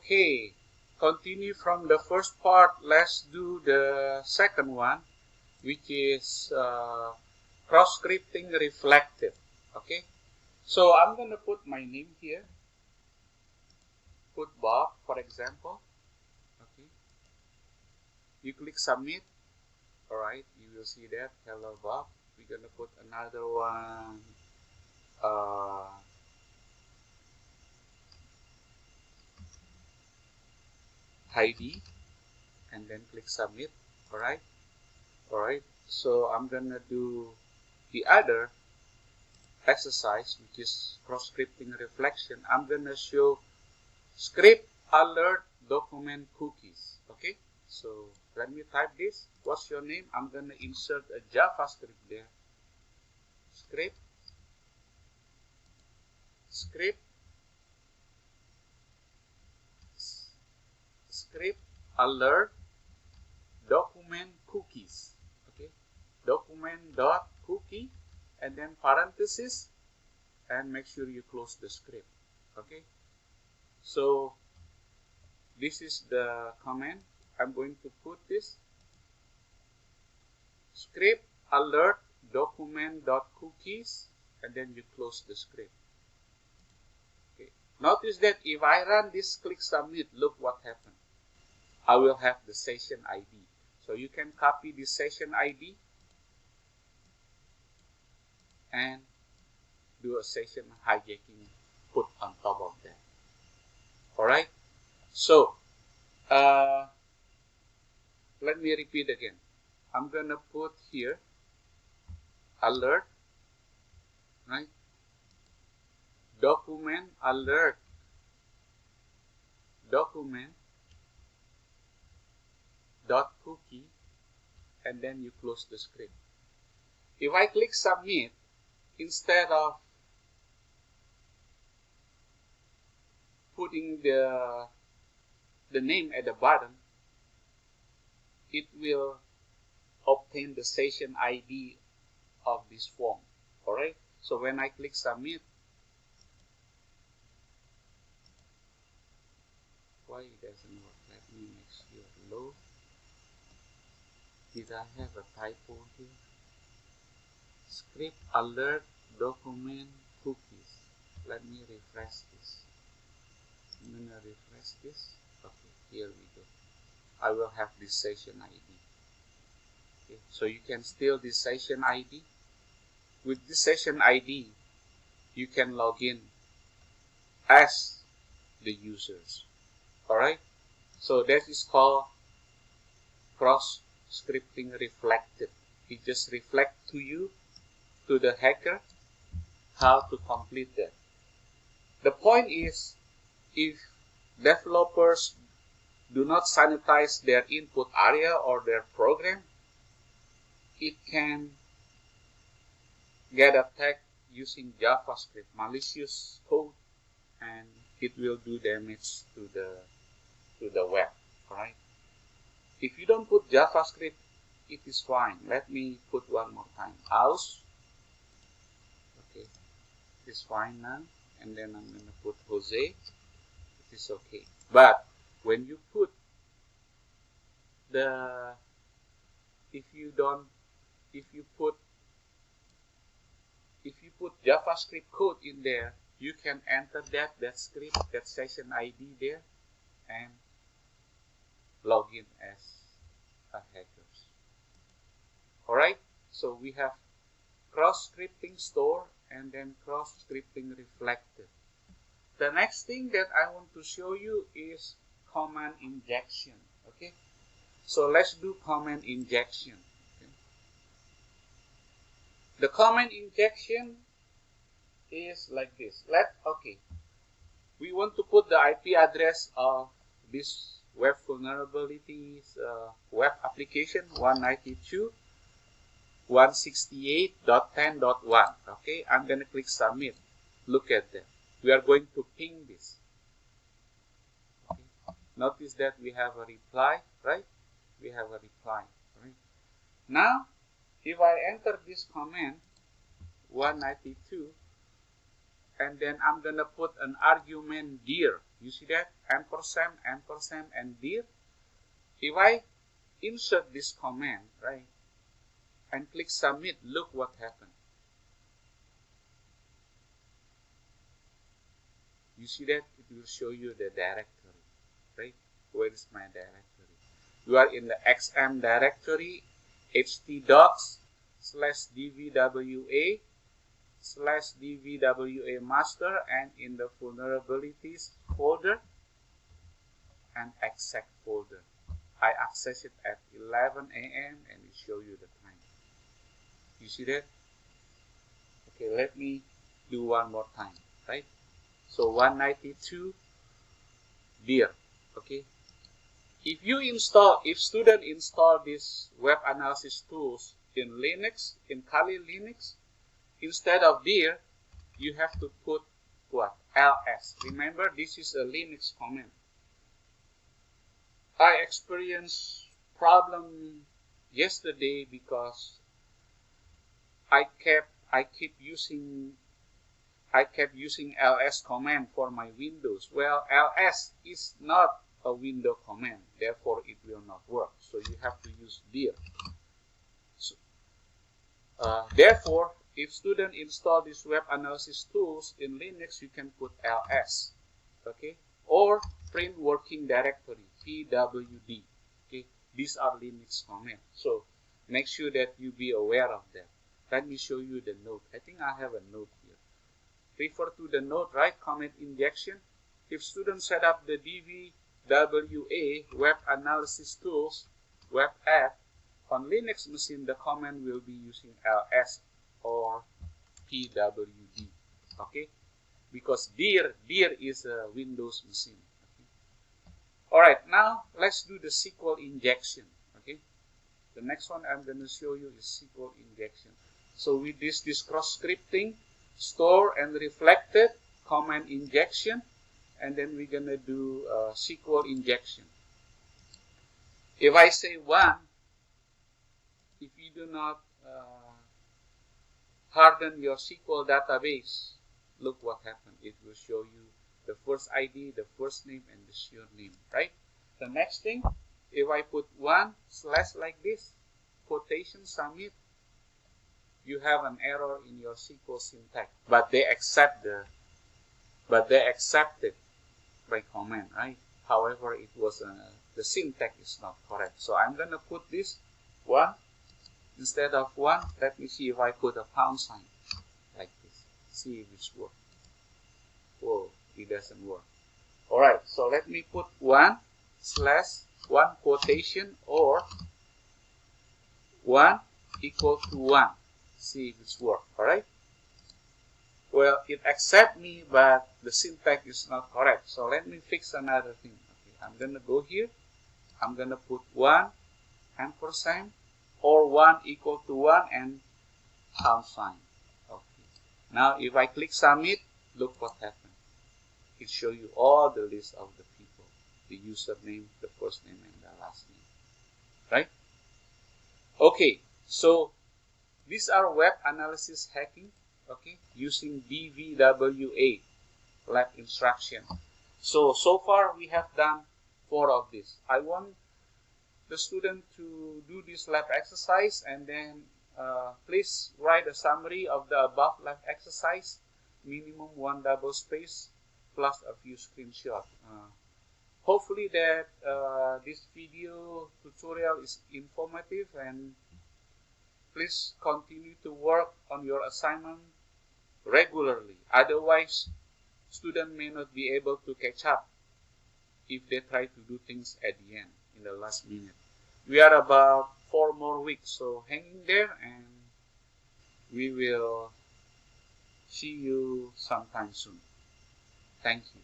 Okay, continue from the first part. Let's do the second one, which is cross-scripting reflective. Okay, so I'm gonna put my name here. Put Bob, for example. Okay, you click submit. All right, you will see that. Hello, Bob. We're gonna put another one. Heidi, and then click submit. All right. So I'm gonna do the other exercise, which is cross-scripting reflection. I'm gonna show script alert document cookies. Okay, so let me type this. What's your name? I'm gonna insert a JavaScript there. Script alert document cookies. Okay, document dot cookie, and then parenthesis, and make sure you close the script. Okay, so this is the command. I'm going to put this script alert document dot cookies, and then you close the script. Okay, notice that if I run this, click submit, look what happened. I will have the session ID. So you can copy the session ID and do a session hijacking put on top of that. Alright, so let me repeat again. I'm gonna put here alert, right? Document alert document dot cookie, and then you close the script. If I click submit, instead of putting the name at the bottom, it will obtain the session ID of this form. Alright, so when I click submit, why it doesn't work? Let me make sure load. Did I have a typo here? Script alert document cookies. Let me refresh this. I'm gonna refresh this. Okay, here we go. I will have this session ID. Okay, so you can steal this session ID. With this session ID, you can log in as the users. Alright, so that is called cross-scripting reflective. It just reflects to you, to the hacker, how to complete that. The point is, if developers do not sanitize their input area or their program, it can get attacked using JavaScript, malicious code, and it will do damage to the web. Alright, if you don't put JavaScript, it is fine. Let me put one more time. House. Okay, it is fine now. And then I'm gonna put Jose. It is okay. But when you put if you put JavaScript code in there, you can enter that script, that session ID there, and log in as a hackers. Alright, so we have cross-scripting store and then cross-scripting reflective. The next thing that I want to show you is command injection. Okay, so let's do command injection. Okay. The command injection is like this. We want to put the IP address of this web vulnerabilities web application 192.168.10.1. Okay, I'm gonna click submit. Look at that. We are going to ping this. Okay. Notice that we have a reply, right? We have a reply. Right? Now, if I enter this command 192 and then I'm gonna put an argument dir. You see that? Ampersand, ampersand, and dir. If I insert this command, right, and click submit, look what happened. You see that? It will show you the directory, right? Where is my directory? You are in the XM directory, htdocs/dvwa/dvwa master, and in the vulnerabilities folder and exec folder. I access it at 11 a.m. and it show you the time. You see that? Okay, let me do one more time, right? So 192 dir. Okay. If student install this web analysis tools in Linux, in Kali Linux, instead of dir, you have to put what? ls. Remember, this is a Linux command. I experienced problem yesterday because I kept using ls command for my Windows. Well, ls is not a window command, therefore it will not work. So you have to use dir. So, therefore, if student install this web analysis tools in Linux, you can put ls, okay, or print working directory, pwd. Okay, these are Linux commands. So make sure that you be aware of them. Let me show you the note. I think I have a note here. Refer to the note, right? Command injection. If students set up the DVWA web analysis tools web app on Linux machine, the command will be using ls or pwd. Okay, because dir is a Windows machine. Okay? All right, now let's do the SQL injection. Okay, the next one I'm going to show you is SQL injection. So with this cross scripting, store and reflected, command injection, and then we're going to do SQL injection. If I say 1, if you do not harden your SQL database, look what happened. It will show you the first ID, the first name, and the surname, right? The next thing, if I put 1/ like this, quotation submit, you have an error in your SQL syntax, but they accept it by command, right? However, it was the syntax is not correct. So I'm gonna put this 1 instead of 1. Let me see if I put a pound sign like this. See if it's work. Whoa, it doesn't work. All right, so let me put 1/1 quotation or 1 equal to 1. See if it's work. All right. Well, it accepts me, but the syntax is not correct. So let me fix another thing. Okay, I'm gonna go here. I'm gonna put 1 ampersand or 1 equal to 1 and pound sign. Okay. Now if I click submit, look what happened. It shows you all the list of the people, the username, the first name, and the last name. Right? Okay. So these are web analysis hacking. Okay, using DVWA lab instruction. So far we have done 4 of these. I want the student to do this lab exercise and then please write a summary of the above lab exercise, minimum 1 double space plus a few screenshots. Hopefully that this video tutorial is informative, and please continue to work on your assignment regularly. Otherwise, students may not be able to catch up if they try to do things at the end, in the last minute. We are about 4 more weeks, so hang in there, and we will see you sometime soon. Thank you.